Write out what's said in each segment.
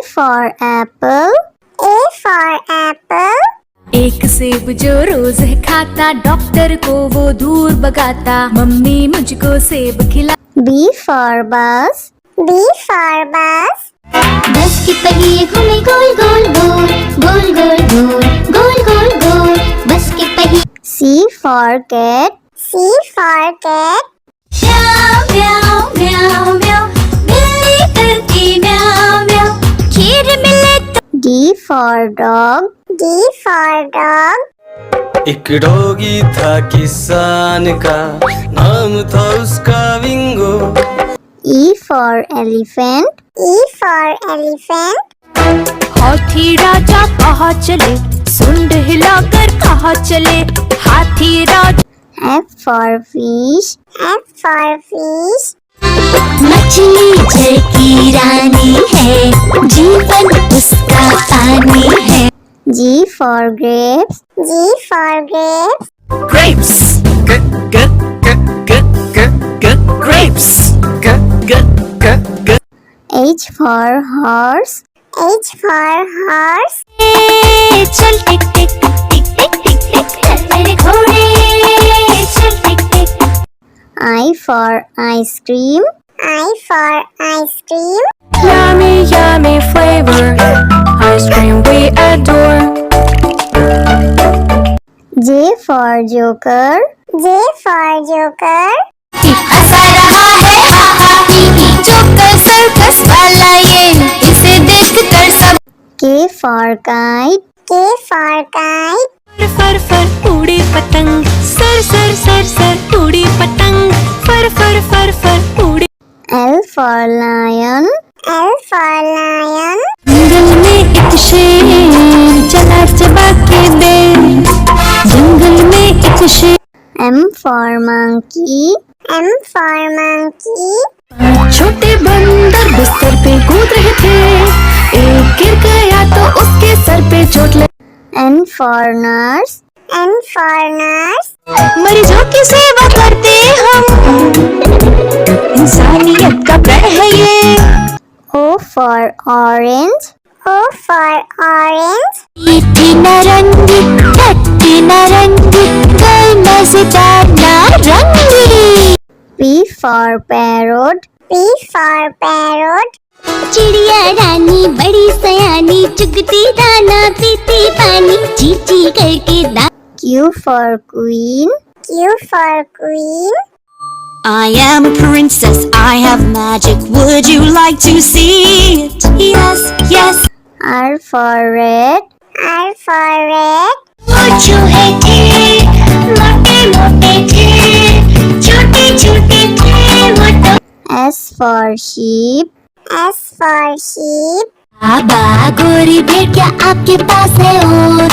for apple. A for apple. एक सेब जो रोज है खाता, डॉक्टर को वो दूर भगाता, मम्मी मुझको सेब खिला। B for bus. B for bus. बस के पहिए घूमे गोल गोल गोल, गोल गोल गोल, गोल गोल गोल, बस के पहिए। C for cat. C for cat. म्याऊ म्याऊ म्याऊ म्याऊ, बिल्ली करती म्याऊ म्याऊ, खीर मिले तो। D for dog. D for dog. एक डॉगी था किसान का, नाम था उसका विंगो। E for elephant. E for elephant. हाथी राजा कहाँ चले, सुंड हिलाकर कहाँ चले, हाथी राजा। F for fish. F for fish. मछली जल की रानी है, जीवन उसका पानी है। G for grapes. G for grapes. Grapes. Grapes. H for horse. H for horse. चल टिक टिक टिक टिक टिक टिक, चल मेरे घोड़े, चल टिक टिक। I for ice cream. I for ice cream. Yummy, yummy flavor, ice cream we adore. J for joker. J for joker. हंसा रहा है हा हा ही ही, joker circus वाला ये, इसे देख कर सब। K for kite. K for kite. फर फर उड़ी पतंग, सर सर सर सर उड़ी पतंग, फर फर फर फर उड़ी। L for lion. L for lion. जंगल में एक शेर चला चबा के दे, जंगल में एक शेर। M for monkey. M for monkey. छोटे बंदर बिस्तर पे कूद रहे थे, एक गिर गया तो उसके सर पे चोट लगी। N for nurse. N for nurse. मरीजों की सेवा करते हम, इंसानियत का प्रण है ये। O for orange. O for orange. मीठी नारंगी, खट्टी नारंगी, कल मजेदार नारंगी। P for parrot. P for parrot. चिड़िया रानी बड़ी सयानी, चुगती दाना पीती पानी, ची ची करके दा। Q for queen. Q for queen. I am a princess, I have magic, would you like to see it? Yes, yes. R for red. R for red. जो है थे, मोटे मोटे थे, छोटे छोटे थे वो तो। S for sheep. S for sheep. बाबा गोरी भेड़िया आपके पास है और,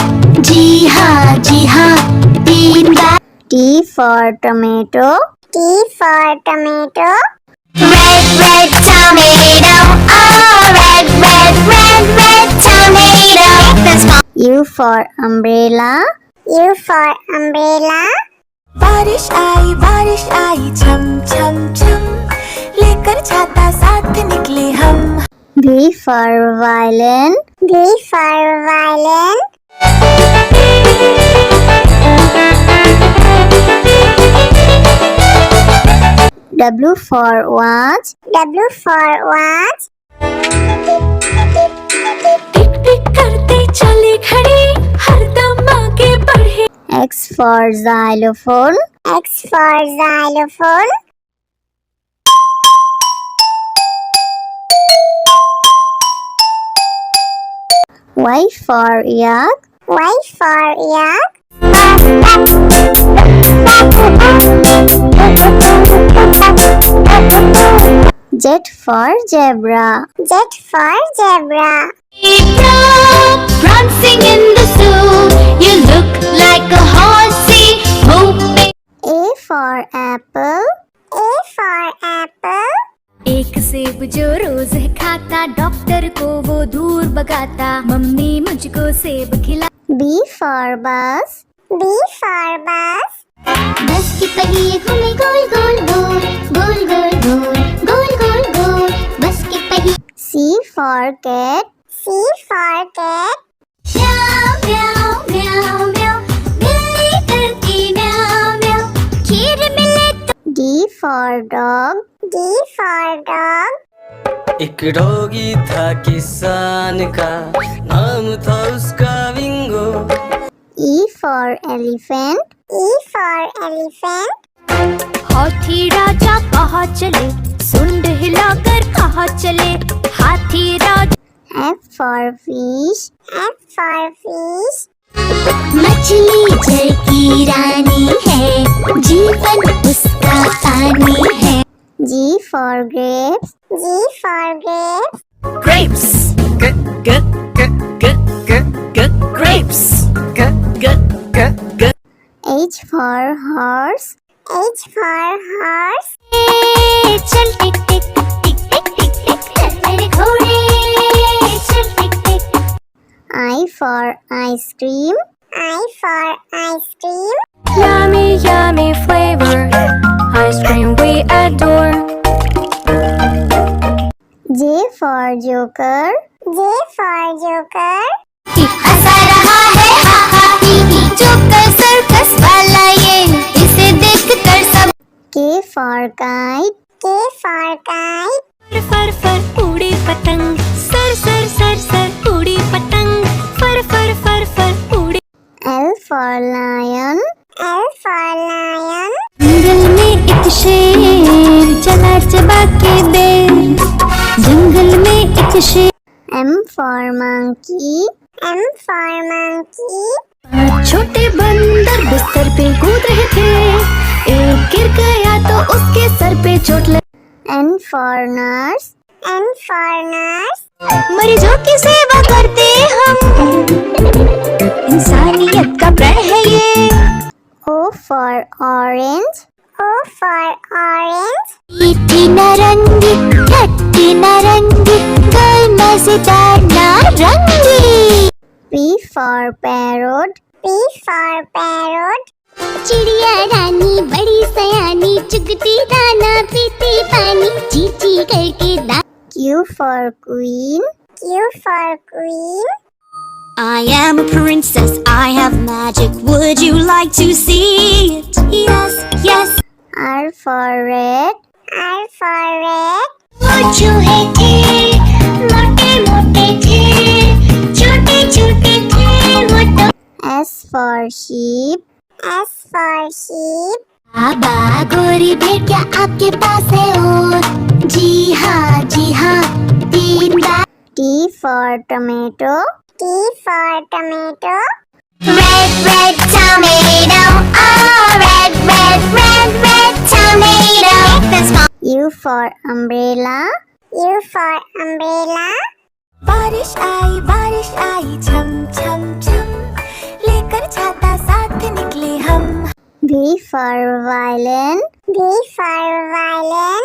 जी हाँ, 3 बार। T for tomato. T for tomato. Red, red tomato, oh, red, red, red, red tomato. That's fine. U for umbrella. U for umbrella. बारिश आई छम छम छम, लेकर छाता साथ निकले हम। V for violin. V for violin. W for watch. W for watch. टिक टिक करते चले घड़ी, हरदम आगे बढ़े। X for xylophone. X for xylophone. Y for yak. Y for yak. Z for zebra. Z for zebra. Prancing in the zoo, you look like a horsey, hoping. A for apple. A for apple. एक सेब जो रोज है खाता, doctor को वो दूर भगाता, mummy मुझको सेब खिला। B for bus. B for bus. बस के पहिए घूमे गोल गोल गोल, गोल गोल गोल, गोल गोल गोल, बस के पहिए। C for cat. C for cat. म्याऊ म्याऊ म्याऊ म्याऊ बिल्ली करती म्याऊ म्याऊ खीर मिले तो D for dog. D for dog. एक डॉगी था किसान का, नाम था उसका विंगो। E for elephant. E for elephant. हाथी राजा कहाँ चले, सुंड हिलाकर कहाँ चले, हाथी राजा। F for fish. F for fish. मछली जल की रानी है जीवन उसका पानी है G for grapes. G for grapes. Grapes. Grapes. H for horse. H for horse. चल टिक टिक टिक टिक टिक टिक चल मेरे घोड़े चल टिक टिक I for ice cream. I for ice cream. Yummy, yummy flavor, ice cream we adore. J for joker. J for joker. हंसा रहा है हा हा ही ही joker circus वाला ये इसे देख कर सब K for kite. K for kite. फर फर उड़ी पतंग, सर सर सर सर उड़ी पतंग, फर फर फर फर उड़ी। L for lion. L for lion. जंगल में एक शेर चला चबा के बेर, जंगल में एक शेर। M for monkey. M for monkey. छोटे बंदर बिस्तर पे कूद रहे थे, एक गिर गया तो उसके सर पे चोट लगी। N for nurse. N for nurse. मरीजों की सेवा करते हम, इंसानियत का प्रण है ये। O for orange. O for orange. मीठी नारंगी खट्टी नारंगी गोल मजेदार नारंगी P for parrot. P for parrot. चिड़िया रानी बड़ी सयानी चुगती दाना पीती पानी चीची करके दा Q for queen. Q for queen. I am a princess, I have magic, would you like to see it? Yes, yes. R for red. R for red. वो चूहे थे, मोटे मोटे थे, छोटे छोटे थे, वो तो S for sheep. S for sheep. बाबा गोरी भेड़ क्या आपके पास है और जी हाँ 3 बार T for tomato. T for tomato. Red, red tomato, oh red, red, red, red tomato. This one. U for umbrella. U for umbrella. बारिश आई छम छम छम, लेकर छाता साथ निकले हम। V for violin. V for violin.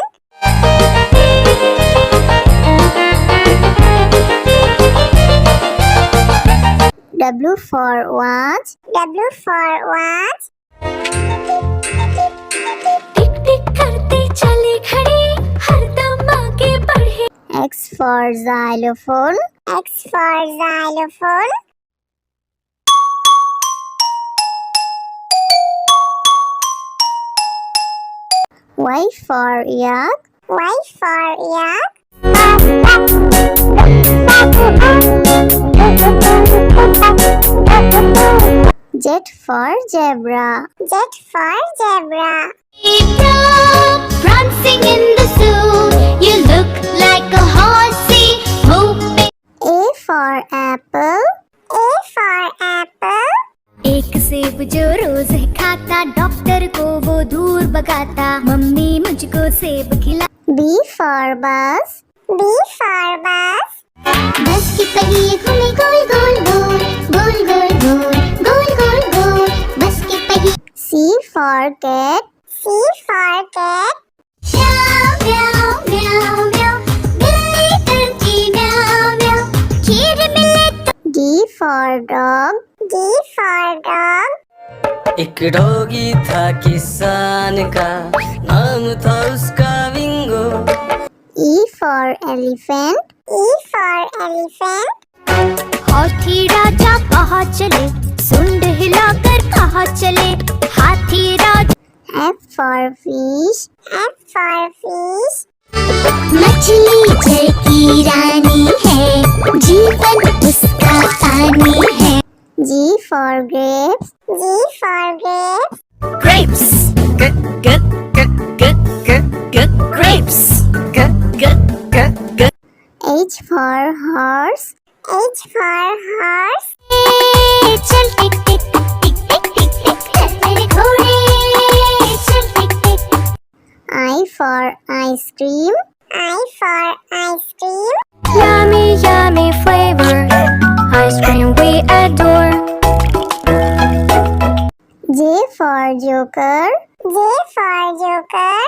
W for watch. W for watch. टिक टिक करते चले खड़े, हरदम आगे बढ़े। X for xylophone. X for xylophone. Y for yak. Y for yak. Z for zebra. Z for zebra. Prancing in the zoo, you look like a horsey moving. A for apple. A for apple. एक सेब जो रोज खाता, doctor को वो दूर भगाता, mummy मुझको सेब खिला। B for bus. B for bus. बस की पहिए घूमे गोल गोल गोल गोल गोल गोल गोल गोल गोल बस की पहिए C for cat. C for cat. म्याऊ म्याऊ म्याऊ म्याऊ बिल्ली करती म्याऊ म्याऊ खीर मिले तो D for dog. D for dog. एक डॉगी था किसान का, नाम था उसका विंगो। E for elephant. E for elephant. हाथी राजा कहाँ चले, सुंड हिलाकर कहाँ चले, हाथी राजा। F for fish. F for fish. मछली जल की रानी है, जीवन उसका पानी है। G for grapes. G for grapes. Grapes. Grapes. H for horse. H for horse. चल टिक टिक टिक टिक टिक टिक चल मेरे घोड़े, चल टिक टिक। I for ice cream. I for ice cream. Yummy, yummy flavor. Ice cream we adore. J for joker. J for joker.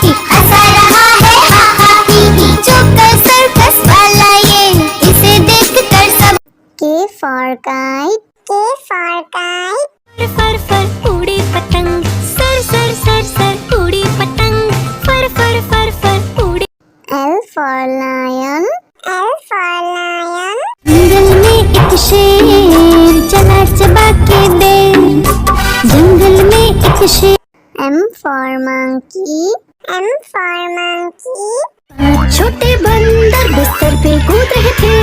हंसा रहा है हा हा ही ही, joker circus वाला ये, इसे देख कर सब। K for kite. K for kite. फर फर उड़ी पतंग, सर सर सर सर उड़ी पतंग, फर फर फर फर उड़ी। L for lion. L for lion. जंगल में एक शेर चला चबा के दे, जंगल में एक शेर। M for monkey. M for monkey. छोटे बंदर बिस्तर पे कूद रहे थे,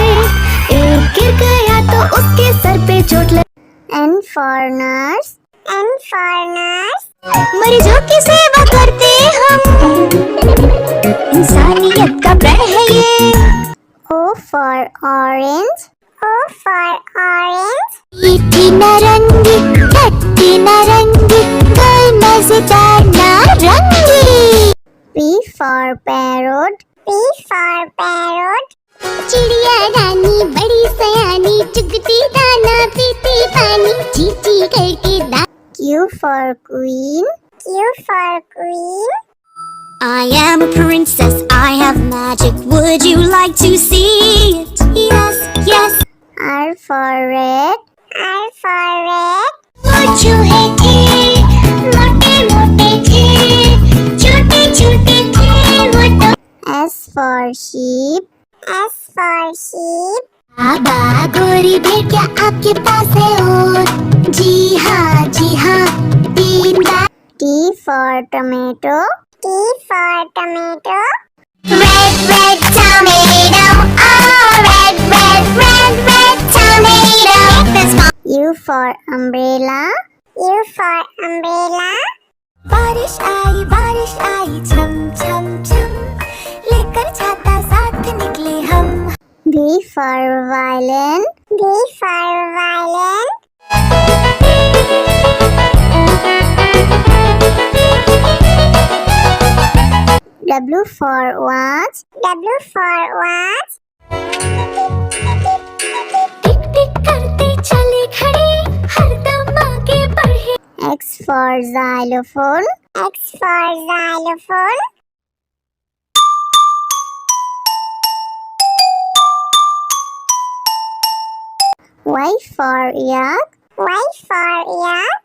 एक गिर गया तो उसके सर पे चोट लगी। N for nurse. N for nurse. मरीजों की सेवा करते हम, इंसानियत का प्रण है ये। O for orange. O for orange. मीठी नारंगी, खट्टी नारंगी, कोई मजेदार नारंगी। P for parrot. P for parrot. चिड़िया रानी बड़ी सयानी, चुगती दाना पीती पानी, चींची करके दा। Q for queen. Q for queen. I am a princess, I have magic, would you like to see it? Yes, yes. R for red. R for red. वो चूहे थे, मोटे मोटे थे, छोटे छोटे थे वो तो। S for sheep. S for sheep. बाबा गोरी भेड़िया आपके पास है और, जी हाँ 3 बार। T for tomato. T for tomato. Red, red tomato, oh red, red, red, red tomato. That's my U for umbrella. U for umbrella. बारिश आई छम छम छम, लेकर छाता साथ निकले हम। V for violin. V for violin. W for watch. W for watch. टिक टिक करते चले खड़े, हरदम आगे बढ़े। X for xylophone. X for xylophone. Y for yak. Y for yak.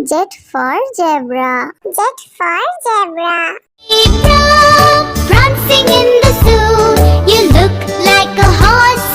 Z for zebra. Z for zebra. Prancing in the zoo, you look like a horse